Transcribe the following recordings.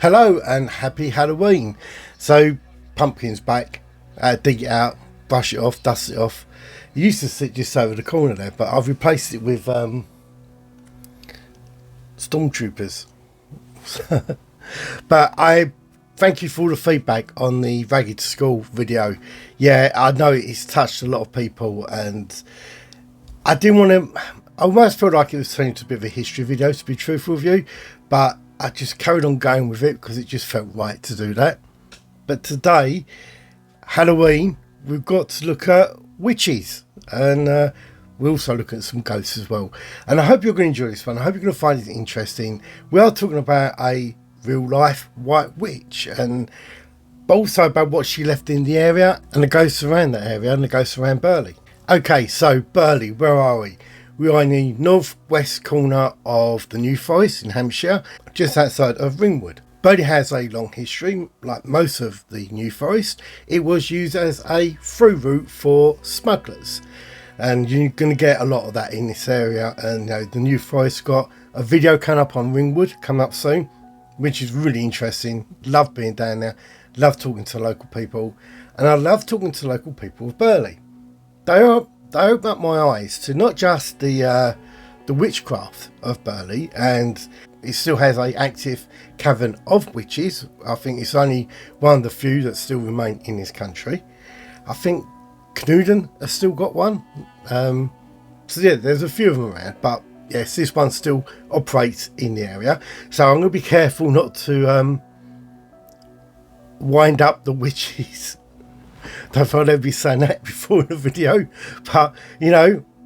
Hello and happy Halloween. So pumpkin's back. Dig it out, brush it off, dust it off. It used to sit just over the corner there, but I've replaced it with stormtroopers. But I thank you for all the feedback on the Ragged to School video. Yeah, I know it's touched a lot of people, and I didn't want to. I almost felt like it was turning into a bit of a history video, to be truthful with you, but I just carried on going with it because it just felt right to do that. But today, Halloween, we've got to look at witches, and we're also looking at some ghosts as well. And I hope you're going to enjoy this one. I hope you're going to find it interesting. We are talking about a real life white witch, and also about what she left in the area and the ghosts around that area and the ghosts around Burley. Okay, so Burley, where are we? We are in the northwest corner of the New Forest in Hampshire, just outside of Ringwood. Burley has a long history, like most of the New Forest. It was used as a through route for smugglers, and you're going to get a lot of that in this area. And the New Forest got a video coming up on Ringwood, coming up soon, which is really interesting. Love being down there, love talking to local people, and I love talking to local people of Burley. They open up my eyes to not just the witchcraft of Burley, and it still has a active cavern of witches. I think it's only one of the few that still remain in this country. I think Canuden has still got one. So yeah, there's a few of them around, but yes, this one still operates in the area. So I'm going to be careful not to wind up the witches. Don't thought I'd be saying that before in the video, but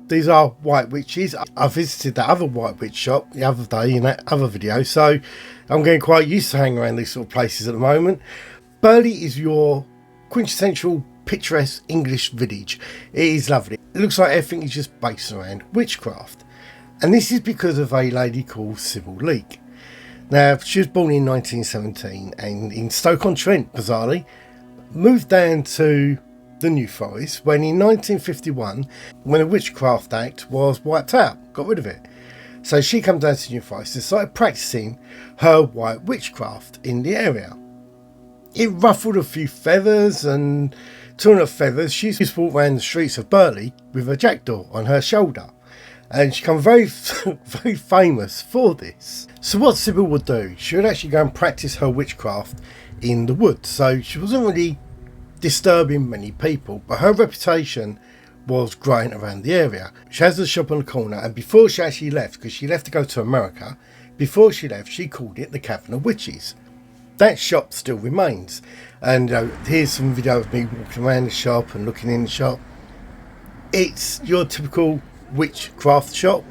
these are white witches. I visited that other white witch shop the other day in that other video, so I'm getting quite used to hanging around these sort of places at the moment. Burley is your quintessential picturesque English village. It is lovely. It looks like everything is just based around witchcraft, and this is because of a lady called Sybil Leek. Now, she was born in 1917 and in Stoke-on-Trent, bizarrely, moved down to the New Forest when in 1951, when the Witchcraft Act was wiped out, got rid of it. So she came down to New Forest and started practicing her white witchcraft in the area. It ruffled a few feathers, and talking of feathers, she used to walk around the streets of Burley with a jackdaw on her shoulder. And she became very, very famous for this. So what Sybil would do, she would actually go and practice her witchcraft in the woods. So she wasn't really disturbing many people, but her reputation was growing around the area. She has a shop on the corner, and before she actually left, because she left to go to America, before she left, she called it the Cavern of Witches. That shop still remains. And here's some video of me walking around the shop and looking in the shop. It's your typical witchcraft shop,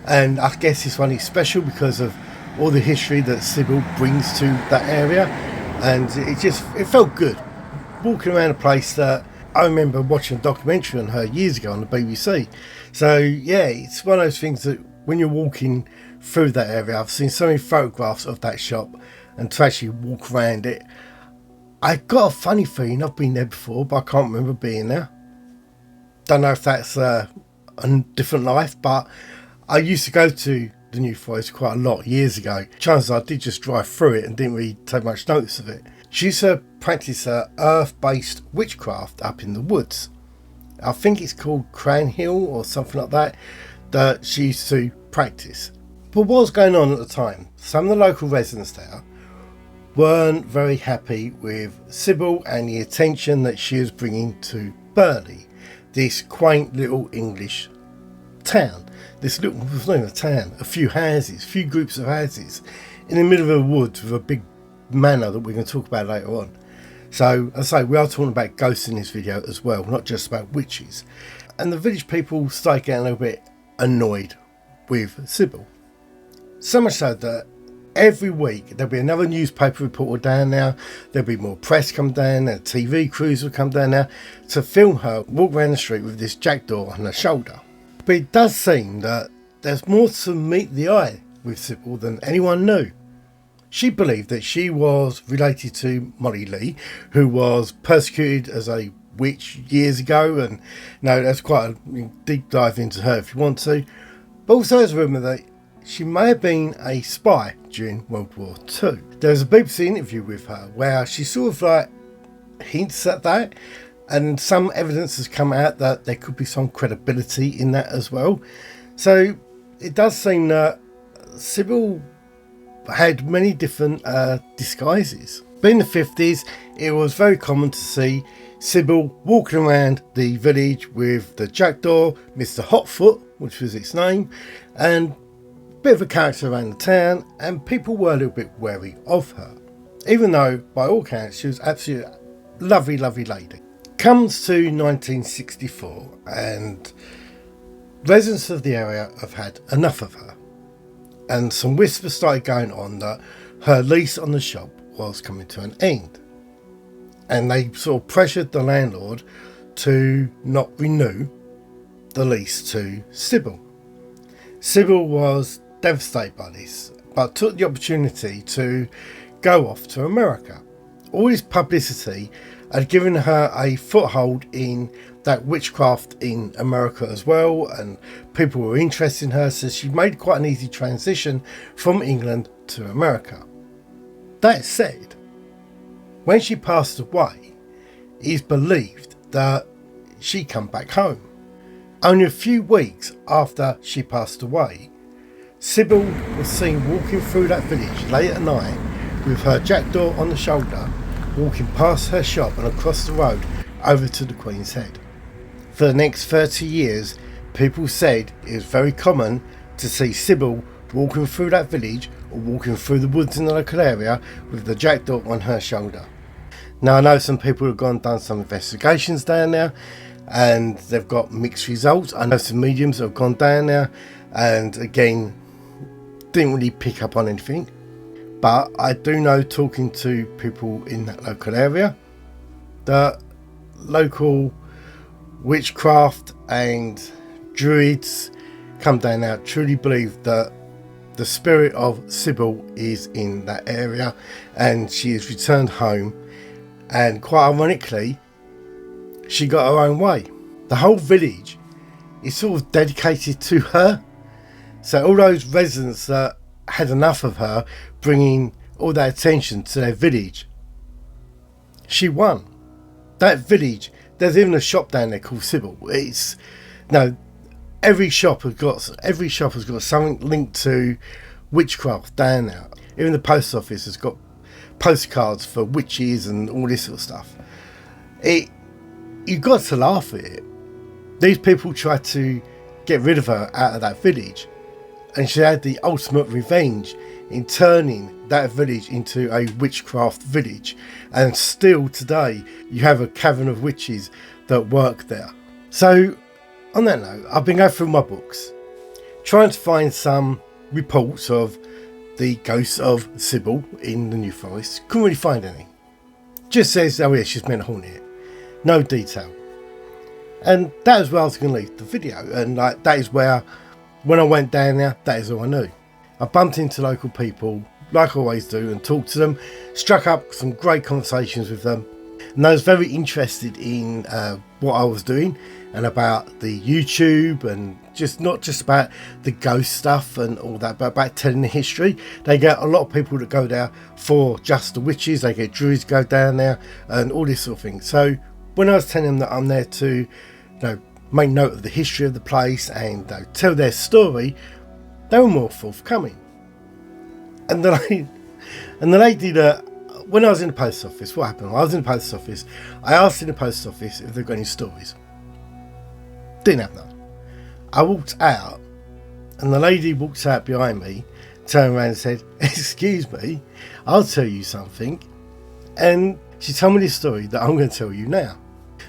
and I guess this one is special because of all the history that Sybil brings to that area, and it felt good walking around a place that I remember watching a documentary on her years ago on the BBC. So yeah, it's one of those things that when you're walking through that area, I've seen so many photographs of that shop, and to actually walk around it, I got a funny feeling I've been there before, but I can't remember being there. Don't know if that's a different life, but I used to go to the New Forest quite a lot years ago. Chances are I did just drive through it and didn't really take much notice of it. She used to practice her earth-based witchcraft up in the woods. I think it's called Cran Hill or something like that she used to practice. But what was going on at the time? Some of the local residents there weren't very happy with Sybil and the attention that she was bringing to Burley, this quaint little English town. This little, it was not even a town, a few groups of houses in the middle of the woods with a big manor that we're going to talk about later on. So, as I say, we are talking about ghosts in this video as well, not just about witches. And the village people started getting a little bit annoyed with Sybil. So much so that every week there'll be another newspaper reporter down there, there'll be more press come down there, TV crews will come down there to film her walk around the street with this jackdaw on her shoulder. But it does seem that there's more to meet the eye with Sybil than anyone knew. She believed that she was related to Molly Lee, who was persecuted as a witch years ago, and that's quite a deep dive into her if you want to. But also there's a rumour that she may have been a spy during World War II. There was a BBC interview with her where she sort of like hints at that, and some evidence has come out that there could be some credibility in that as well. So it does seem that Sybil had many different disguises. But in the 50s, it was very common to see Sybil walking around the village with the jackdaw, Mr. Hotfoot, which was its name, and a bit of a character around the town, and people were a little bit wary of her. Even though, by all accounts, she was absolutely lovely, lovely lady. Comes to 1964, and residents of the area have had enough of her. And some whispers started going on that her lease on the shop was coming to an end. And they sort of pressured the landlord to not renew the lease to Sybil. Sybil was devastated by this, but took the opportunity to go off to America. All this publicity had given her a foothold in that witchcraft in America as well, and people were interested in her, so she made quite an easy transition from England to America. That said, when she passed away, it is believed that she came back home. Only a few weeks after she passed away, Sybil was seen walking through that village late at night with her jackdaw on the shoulder, walking past her shop and across the road over to the Queen's Head. For the next 30 years, people said it was very common to see Sybil walking through that village or walking through the woods in the local area with the jackdaw on her shoulder. Now, I know some people have gone and done some investigations down there, and they've got mixed results. I know some mediums have gone down there and again didn't really pick up on anything. But I do know, talking to people in that local area, that local witchcraft and druids come down now truly believe that the spirit of Sybil is in that area and she has returned home, and quite ironically she got her own way. The whole village is sort of dedicated to her, so all those residents that had enough of her bringing all that attention to their village, she won. That village, there's even a shop down there called Sybil. It's no, every shop has got something linked to witchcraft down there. Even the post office has got postcards for witches and all this sort of stuff. You've got to laugh at it. These people tried to get rid of her out of that village, and she had the ultimate revenge in turning that village into a witchcraft village, and still today you have a cavern of witches that work there. So on that note, I've been going through my books trying to find some reports of the ghosts of Sybil in the New Forest. Couldn't really find any. Just says, oh yeah, she's meant to haunt it. No detail. And that is where I was going to leave the video, and like that is where, when I went down there, that is all I knew. I bumped into local people, like I always do, and talked to them, struck up some great conversations with them, and I was very interested in what I was doing and about the YouTube, and just not just about the ghost stuff and all that, but about telling the history. They get a lot of people that go there for just the witches, they get druids go down there and all this sort of thing. So when I was telling them that I'm there to, make note of the history of the place and tell their story, they were more forthcoming. And the lady that, when I was in the post office, what happened? I was in the post office, I asked in the post office if they've got any stories. Didn't have none. I walked out, and the lady walked out behind me, turned around and said, "Excuse me, I'll tell you something." And she told me this story that I'm going to tell you now.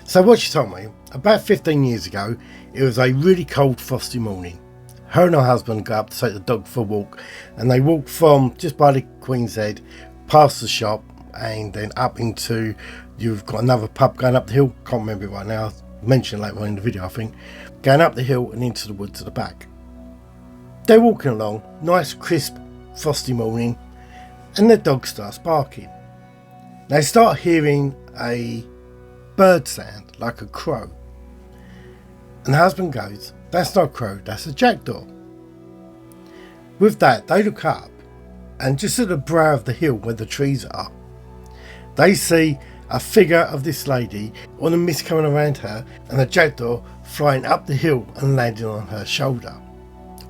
So what she told me, about 15 years ago, it was a really cold, frosty morning. Her and her husband got up to take the dog for a walk, and they walked from just by the Queen's Head, past the shop, and then up into, you've got another pub going up the hill, can't remember it right now, I'll mention later on in the video I think, going up the hill and into the woods at the back. They're walking along, nice crisp frosty morning, and the dog starts barking. They start hearing a bird sound like a crow, and the husband goes, "That's not a crow, that's a jackdaw." With that, they look up, and just at the brow of the hill where the trees are, they see a figure of this lady, all the mist coming around her, and a jackdaw flying up the hill and landing on her shoulder.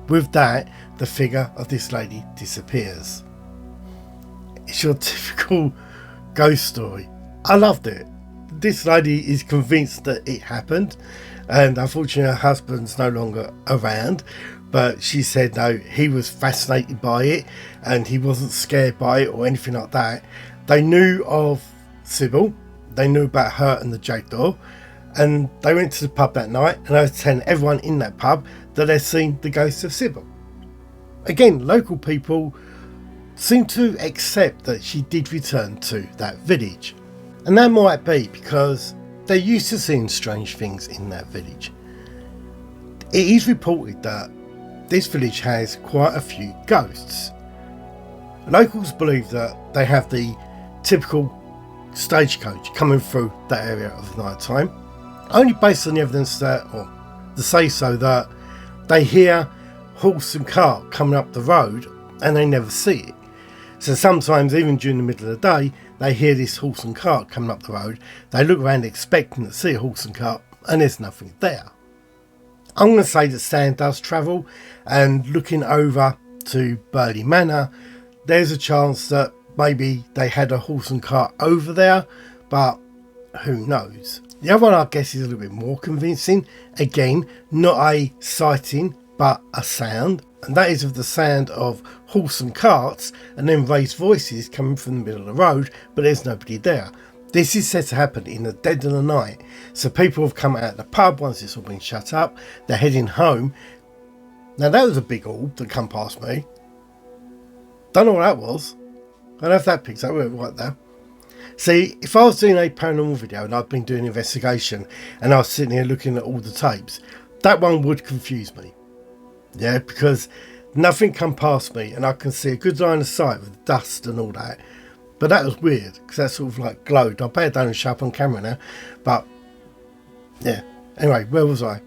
With that, the figure of this lady disappears. It's your typical ghost story. I loved it. This lady is convinced that it happened, and unfortunately her husband's no longer around, but she said no, he was fascinated by it and he wasn't scared by it or anything like that. They knew of Sybil, they knew about her and the jackdaw, and they went to the pub that night, and I was telling everyone in that pub that they'd seen the ghost of Sybil. Again, local people seem to accept that she did return to that village. And that might be because they're used to seeing strange things in that village. It is reported that this village has quite a few ghosts. Locals believe that they have the typical stagecoach coming through that area of the night time, only based on the evidence that, or the say so, that they hear horse and cart coming up the road and they never see it. So sometimes, even during the middle of the day, they hear this horse and cart coming up the road. They look around expecting to see a horse and cart, and there's nothing there. I'm going to say that sand does travel, and looking over to Burley Manor, there's a chance that maybe they had a horse and cart over there, but who knows. The other one, I guess, is a little bit more convincing. Again, not a sighting, but a sound, and that is of the sound of horse and carts and then raised voices coming from the middle of the road, but there's nobody there. This is said to happen in the dead of the night, so people have come out of the pub once it's all been shut up, they're heading home. Now that was a big orb that come past me. Don't know what that was. I don't know if that picks up right there. See, if I was doing a paranormal video and I'd been doing an investigation and I was sitting here looking at all the tapes, that one would confuse me. Yeah, because nothing come past me and I can see a good line of sight with dust and all that. But that was weird because that sort of like glowed. I'll pay it down and show up on camera now. But yeah, anyway, where was I?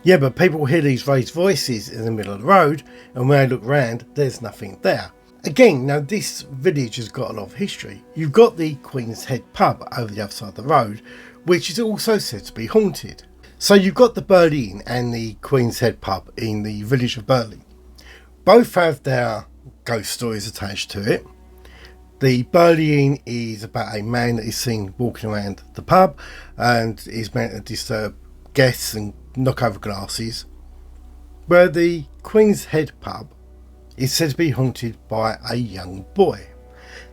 Yeah, but people hear these raised voices in the middle of the road, and when I look round, there's nothing there. Again, now this village has got a lot of history. You've got the Queen's Head pub over the other side of the road, which is also said to be haunted. So you've got the Burley Inn and the Queen's Head pub in the village of Burley. Both have their ghost stories attached to it. The Burley Inn is about a man that is seen walking around the pub and is meant to disturb guests and knock over glasses. Where the Queen's Head pub is said to be haunted by a young boy.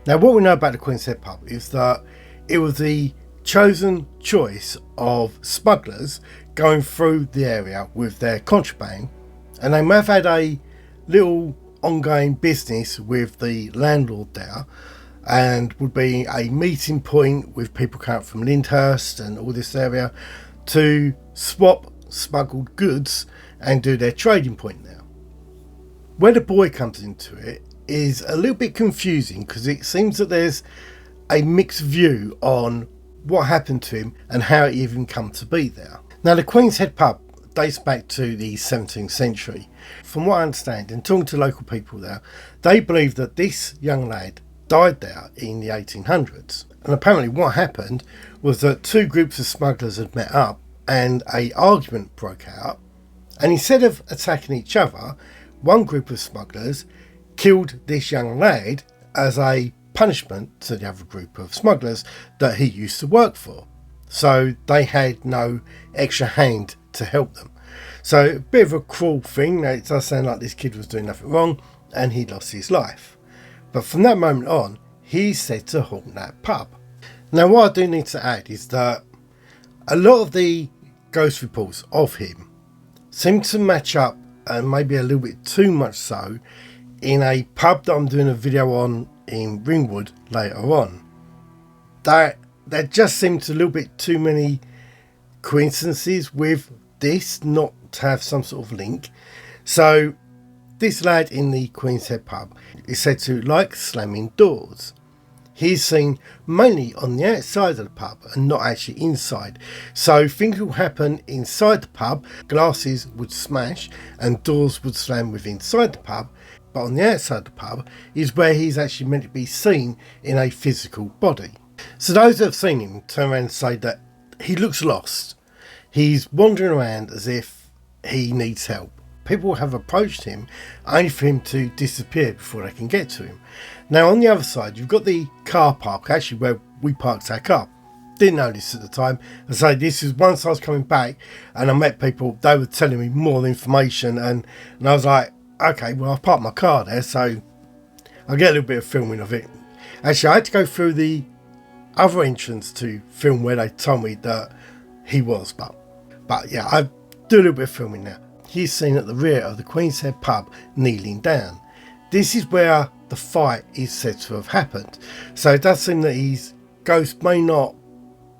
Now what we know about the Queen's Head pub is that it was the chosen choice of smugglers going through the area with their contraband, and they may have had a little ongoing business with the landlord there, and would be a meeting point with people coming from Lyndhurst and all this area to swap smuggled goods and do their trading point there. Where the boy comes into it is a little bit confusing because it seems that there's a mixed view on what happened to him and how it even come to be there. Now the Queen's Head pub dates back to the 17th century. From what I understand, and talking to local people there, they believe that this young lad died there in the 1800s. And apparently what happened was that two groups of smugglers had met up and an argument broke out. And instead of attacking each other, one group of smugglers killed this young lad as a punishment to the other group of smugglers that he used to work for. So they had no extra hand to help them. So a bit of a cruel thing. Now it does sound like this kid was doing nothing wrong and he lost his life. But from that moment on, he's said to haunt that pub. Now what I do need to add is that a lot of the ghost reports of him seem to match up, and maybe a little bit too much so, in a pub that I'm doing a video on in Ringwood later on. There just seems a little bit too many coincidences with this not to have some sort of link. So this lad in the Queen's Head pub is said to like slamming doors. He's seen mainly on the outside of the pub and not actually inside. So things will happen inside the pub, glasses would smash and doors would slam with inside the pub. but on the outside of the pub is where he's actually meant to be seen in a physical body. So those that have seen him turn around and say that he looks lost. He's wandering around as if he needs help. People have approached him only for him to disappear before they can get to him. Now on the other side, you've got the car park, actually where we parked our car. Didn't know this at the time. I say this is once I was coming back and I met people, they were telling me more information, and I was like, okay, well I've parked my car there, so I'll get a little bit of filming of it. Actually, I had to go through the other entrance to film where they told me that he was, but yeah, I do a little bit of filming now. He's seen at the rear of the Queen's Head pub kneeling down. This is where the fight is said to have happened. So it does seem that his ghost may not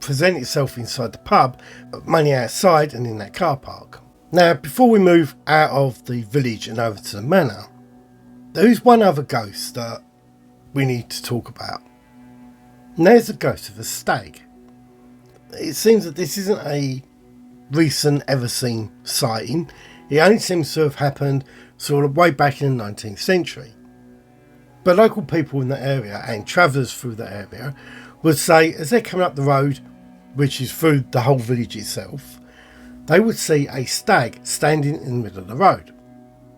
present itself inside the pub, but mainly outside and in that car park. Now, before we move out of the village and over to the manor, there is one other ghost that we need to talk about. And there's the ghost of a stag. It seems that this isn't a recent ever seen sighting. It only seems to have happened sort of way back in the 19th century. But local people in the area and travellers through the area would say as they're coming up the road, which is through the whole village itself, they would see a stag standing in the middle of the road.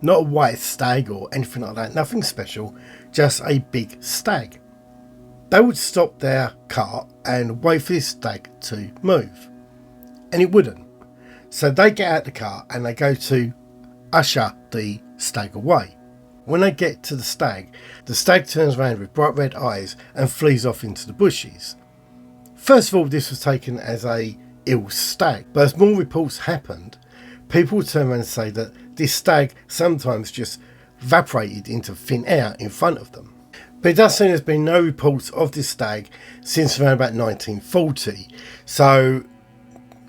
Not a white stag or anything like that, nothing special, just a big stag. They would stop their cart and wait for this stag to move, and it wouldn't. So they get out the car and they go to usher the stag away. When they get to the stag turns around with bright red eyes and flees off into the bushes. First of all, this was taken as a ill stag, but as more reports happened, people would turn around and say that this stag sometimes just evaporated into thin air in front of them. But it does seem there's been no reports of this stag since around about 1940, so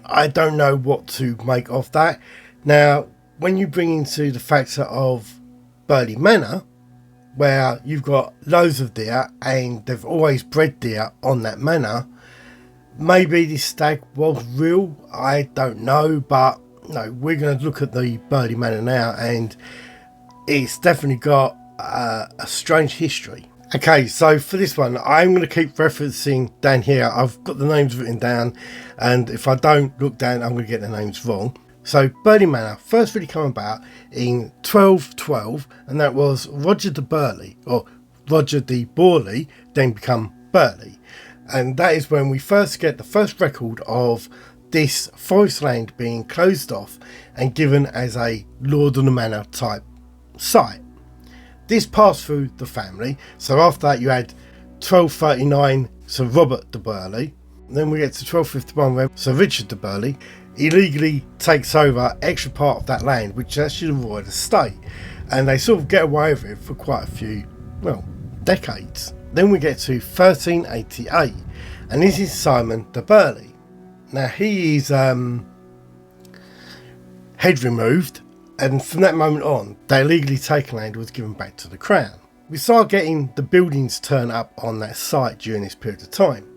I don't know what to make of that. Now, when you bring into the factor of Burley Manor, where you've got loads of deer and they've always bred deer on that manor, maybe this stag was real, I don't know, but no, we're going to look at the Burley Manor now, and it's definitely got a strange history. Okay, so for this one, I'm going to keep referencing down here. I've got the names written down, and if I don't look down, I'm going to get the names wrong. So Burley Manor first really came about in 1212, and that was Roger de Burley, or Roger de Borley, then become Burley. And that is when we first get the first record of this forest land being closed off and given as a Lord of the Manor type site. This passed through the family, so after that you had 1239 Sir Robert de Burley, then we get to 1251 where Sir Richard de Burley illegally takes over extra part of that land, which is actually the royal estate, and they sort of get away with it for quite a few, well, decades. Then we get to 1388, and this is Simon de Burley. Now he is head removed, and from that moment on, the illegally taken land was given back to the Crown. We start getting the buildings turn up on that site during this period of time.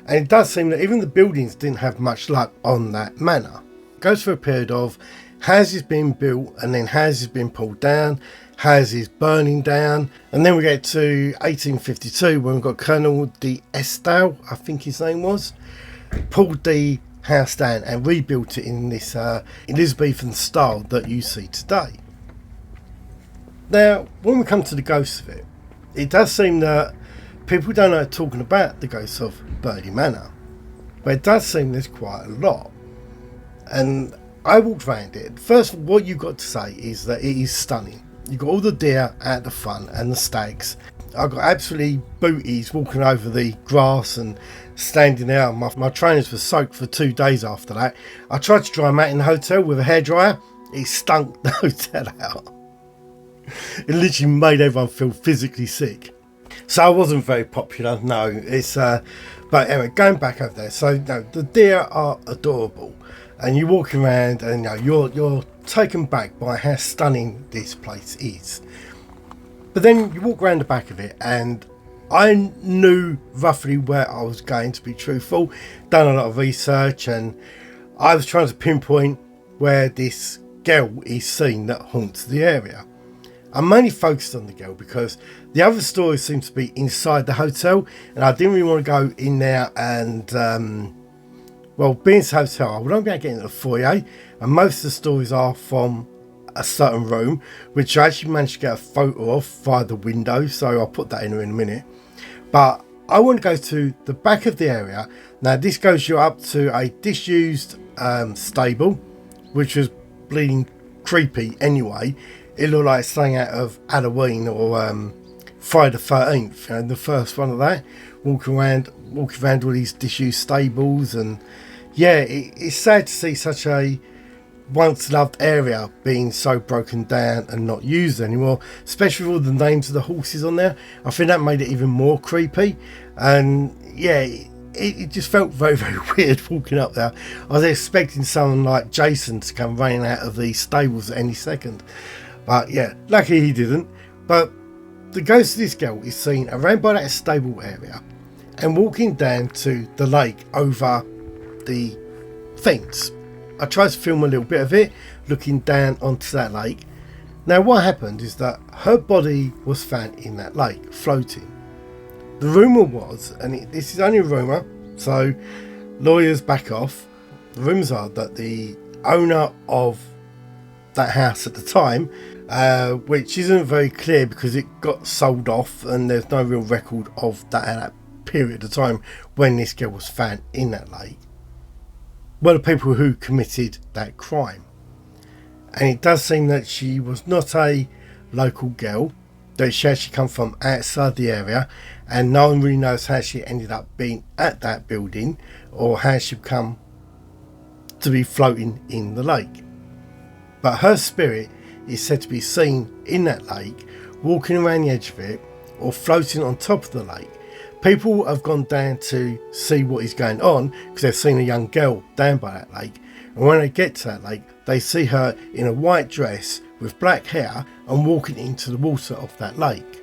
And it does seem that even the buildings didn't have much luck on that manor. It goes through a period of houses being built and then houses being pulled down, houses burning down. And then we get to 1852 when we've got Colonel de Estelle, I think his name was, pulled the house down and rebuilt it in this Elizabethan style that you see today. Now, when we come to the ghosts of it, it does seem that people don't know talking about the ghosts of Burley Manor, but it does seem there's quite a lot. And I walked around it. First, what you've got to say is that it is stunning. You've got all the deer at the front and the stags. I've got absolutely booties walking over the grass and standing there. My trainers were soaked for 2 days after that. I tried to dry them out in the hotel with a hairdryer. It stunk the hotel out. It literally made everyone feel physically sick. So I wasn't very popular, no. It's but anyway, going back over there. So no, the deer are adorable, and you're walking around, and you're taken back by how stunning this place is. But then you walk around the back of it, and I knew roughly where I was going, to be truthful. Done a lot of research, and I was trying to pinpoint where this girl is seen that haunts the area. I'm mainly focused on the girl because the other stories seem to be inside the hotel, and I didn't really want to go in there and, being it's a hotel, I wouldn't be able to get into the foyer, and most of the stories are from a certain room, which I actually managed to get a photo of via the window, so I'll put that in a minute. But I want to go to the back of the area. Now this goes you up to a disused stable, which was bleeding creepy anyway. It looked like something out of Halloween or Friday the 13th, you know, the first one of that. Walking around all these disused stables, and yeah, it's sad to see such a once loved area being so broken down and not used anymore, especially with all the names of the horses on there. I think that made it even more creepy, and yeah, it just felt very, very weird walking up there. I was expecting someone like Jason to come running out of the stables at any second, but yeah, lucky he didn't. But the ghost of this girl is seen around by that stable area and walking down to the lake over the fence. I tried to film a little bit of it looking down onto that lake. Now what happened is that her body was found in that lake floating. The rumour was, and this is only a rumour, so lawyers back off, the rumours are that the owner of that house at the time, which isn't very clear because it got sold off and there's no real record of that at that period of time when this girl was found in that lake, were the people who committed that crime. And it does seem that she was not a local girl, that she actually come from outside the area, and no one really knows how she ended up being at that building or how she come to be floating in the lake. But her spirit is said to be seen in that lake, walking around the edge of it or floating on top of the lake. People have gone down to see what is going on because they've seen a young girl down by that lake, and when they get to that lake they see her in a white dress with black hair and walking into the water of that lake.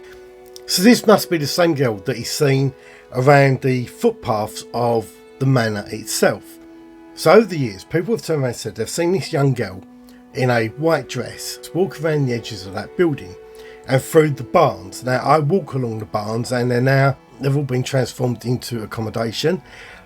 So this must be the same girl that is seen around the footpaths of the manor itself. So over the years people have turned around and said they've seen this young girl in a white dress walk around the edges of that building and through the barns. Now I walk along the barns and they've all been transformed into accommodation.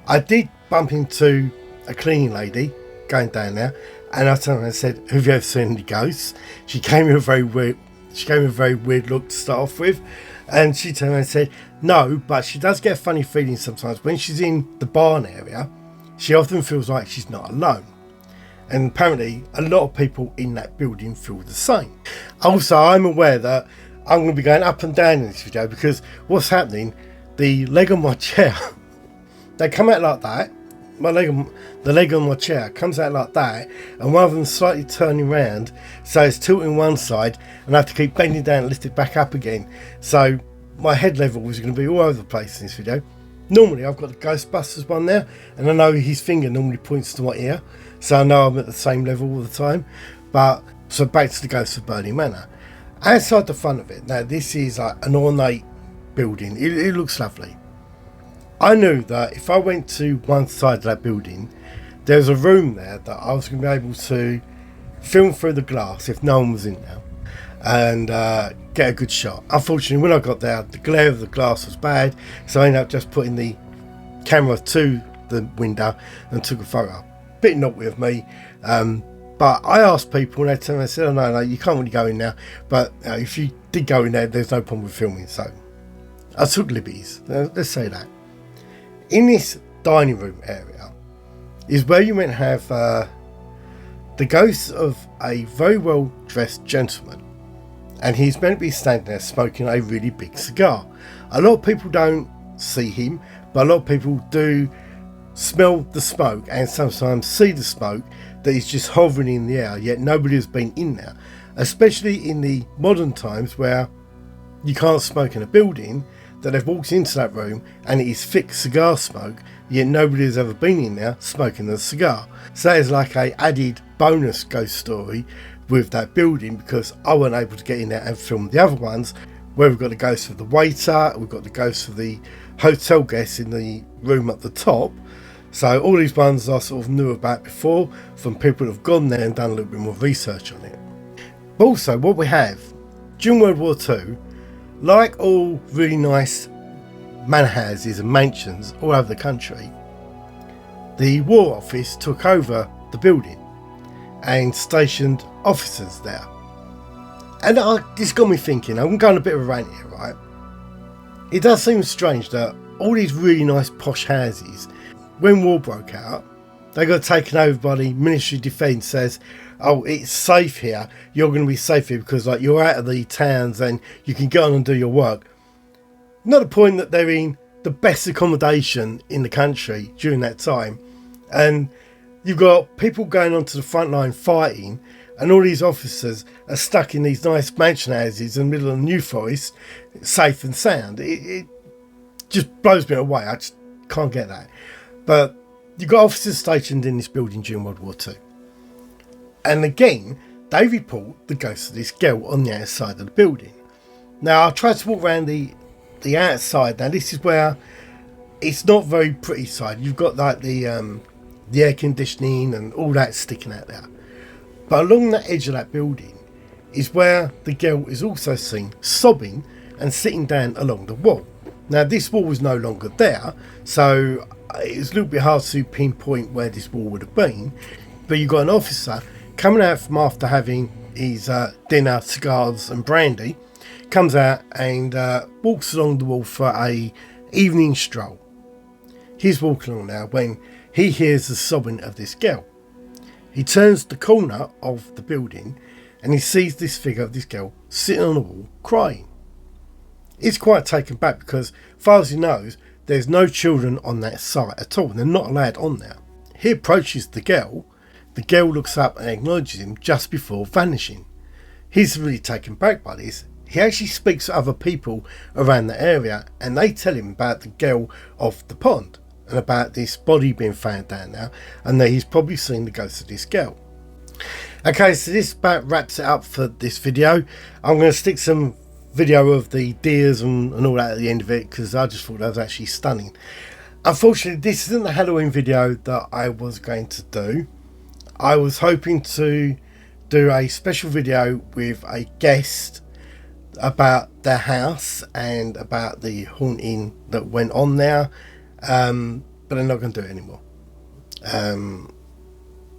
I did bump into a cleaning lady going down there, and I turned around and said, "Have you ever seen any ghosts?" She gave me a very weird look to start off with, and she turned around and said, "No, but she does get a funny feeling sometimes when she's in the barn area. She often feels like she's not alone." And apparently a lot of people in that building feel the same. Also, I'm aware that I'm going to be going up and down in this video because what's happening, the leg on my chair, they come out like that. The leg on my chair comes out like that, and one of them slightly turning around, so it's tilting one side, and I have to keep bending down and lift it back up again. So my head level is going to be all over the place in this video. Normally I've got the Ghostbusters one there, and I know his finger normally points to my ear, so I know I'm at the same level all the time. But so back to the Ghost of Burley Manor. Outside the front of it, now this is like an ornate building. It looks lovely. I knew that if I went to one side of that building, there's a room there that I was going to be able to film through the glass if no one was in there and get a good shot. Unfortunately, when I got there, the glare of the glass was bad, so I ended up just putting the camera to the window and took a photo. Bit naughty of me, but I asked people and they turned around and said, "Oh no, you can't really go in there, but if you did go in there, there's no problem with filming." So I took liberties, let's say that. In this dining room area is where you might have the ghost of a very well dressed gentleman, and he's meant to be standing there smoking a really big cigar. A lot of people don't see him, but a lot of people do smell the smoke and sometimes see the smoke that is just hovering in the air, yet nobody has been in there, especially in the modern times where you can't smoke in a building, that they've walked into that room and it is thick cigar smoke, yet nobody has ever been in there smoking the cigar. So that is like a added bonus ghost story with that building, because I wasn't able to get in there and film the other ones where we've got the ghost of the waiter, we've got the ghost of the hotel guests in the room at the top. So all these ones I sort of knew about before from people who have gone there and done a little bit more research on it. But also what we have during World War II, like all really nice manor houses and mansions all over the country, the War Office took over the building and stationed officers there. And this got me thinking, I'm going a bit of a rant here, right? It does seem strange that all these really nice posh houses, when war broke out, they got taken over by the Ministry of Defence. Says, oh, it's safe here, you're going to be safe here because like you're out of the towns and you can get on and do your work. Not the point that they're in the best accommodation in the country during that time, and you've got people going onto the front line fighting, and all these officers are stuck in these nice mansion houses in the middle of the New Forest, safe and sound. It just blows me away. I just can't get that. But you've got officers stationed in this building during World War II. And again, they report the ghost of this girl on the outside of the building. Now, I tried to walk around the outside. Now, this is where it's not very pretty side. You've got like the air conditioning and all that sticking out there. But along the edge of that building is where the girl is also seen sobbing and sitting down along the wall. Now, this wall was no longer there, so it's a little bit hard to pinpoint where this wall would have been. But you've got an officer coming out from after having his dinner, cigars and brandy, comes out and walks along the wall for a evening stroll. He's walking along now when he hears the sobbing of this girl. He turns the corner of the building and he sees this figure of this girl sitting on the wall crying. He's quite taken back because, as far as he knows, there's no children on that site at all. They're not allowed on there. He approaches the girl. The girl looks up and acknowledges him just before vanishing. He's really taken back by this. He actually speaks to other people around the area and they tell him about the girl off the pond and about this body being found down there, and that he's probably seen the ghost of this girl. Okay, so this about wraps it up for this video. I'm going to stick some video of the deers and all that at the end of it because I just thought that was actually stunning. Unfortunately, this isn't the Halloween video that I was going to do. I was hoping to do a special video with a guest about their house and about the haunting that went on there. But they're not going to do it anymore.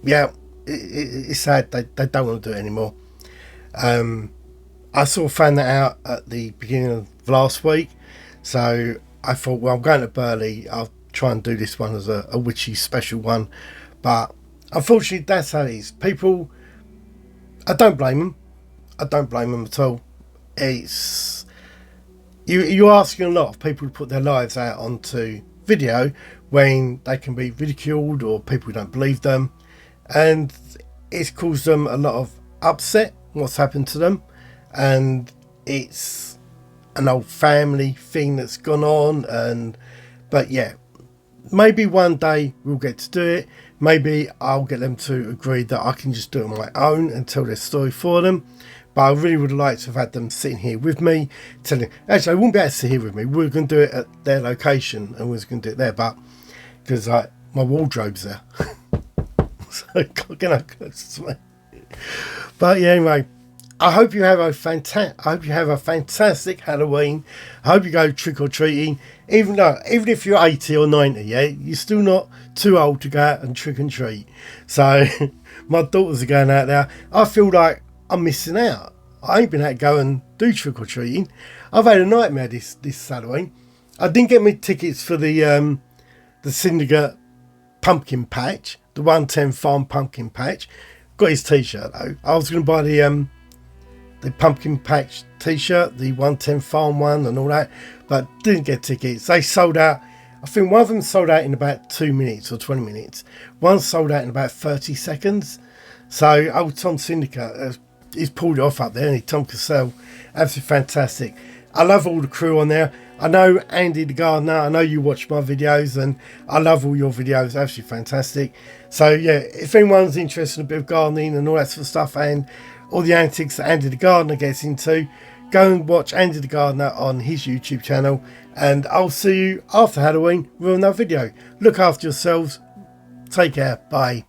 Yeah, it's sad they don't want to do it anymore. I sort of found that out at the beginning of last week, so I thought, well, I'm going to Burley, I'll try and do this one as a witchy special one. But unfortunately, that's how it is. People, I don't blame them. I don't blame them at all. It's you're asking a lot of people to put their lives out onto video when they can be ridiculed or people don't believe them, and it's caused them a lot of upset what's happened to them, and it's an old family thing that's gone on. But yeah, maybe one day we'll get to do it. Maybe I'll get them to agree that I can just do it on my own and tell their story for them. But I really would like to have had them sitting here with me, telling. Actually, I wouldn't be able to sit here with me. We're going to do it at their location, and we're going to do it there. But because my wardrobe's there, so I can't get up. But yeah, anyway, I hope you have a fantastic Halloween. I hope you go trick or treating. Even if you're 80 or 90, yeah, you're still not too old to go out and trick and treat. So my daughters are going out there. I feel like I'm missing out. I ain't been able to go and do trick or treating. I've had a nightmare this Halloween. I didn't get my tickets for the Syndicate pumpkin patch, the 110 Farm pumpkin patch. Got his t-shirt though. I was going to buy the pumpkin patch t-shirt, the 110 Farm one and all that, but didn't get tickets. They sold out. I think one of them sold out in about 2 minutes or 20 minutes. One sold out in about 30 seconds. So old Tom Syndicate, he's pulled it off up there, and Tom Cassell, absolutely fantastic. I love all the crew on there. I know Andy the gardener, I know you watch my videos, and I love all your videos, absolutely fantastic. So yeah, if anyone's interested in a bit of gardening and all that sort of stuff, and all the antics that Andy the gardener gets into, go and watch Andy the gardener on his YouTube channel, and I'll see you after Halloween with another video. Look after yourselves, take care, bye.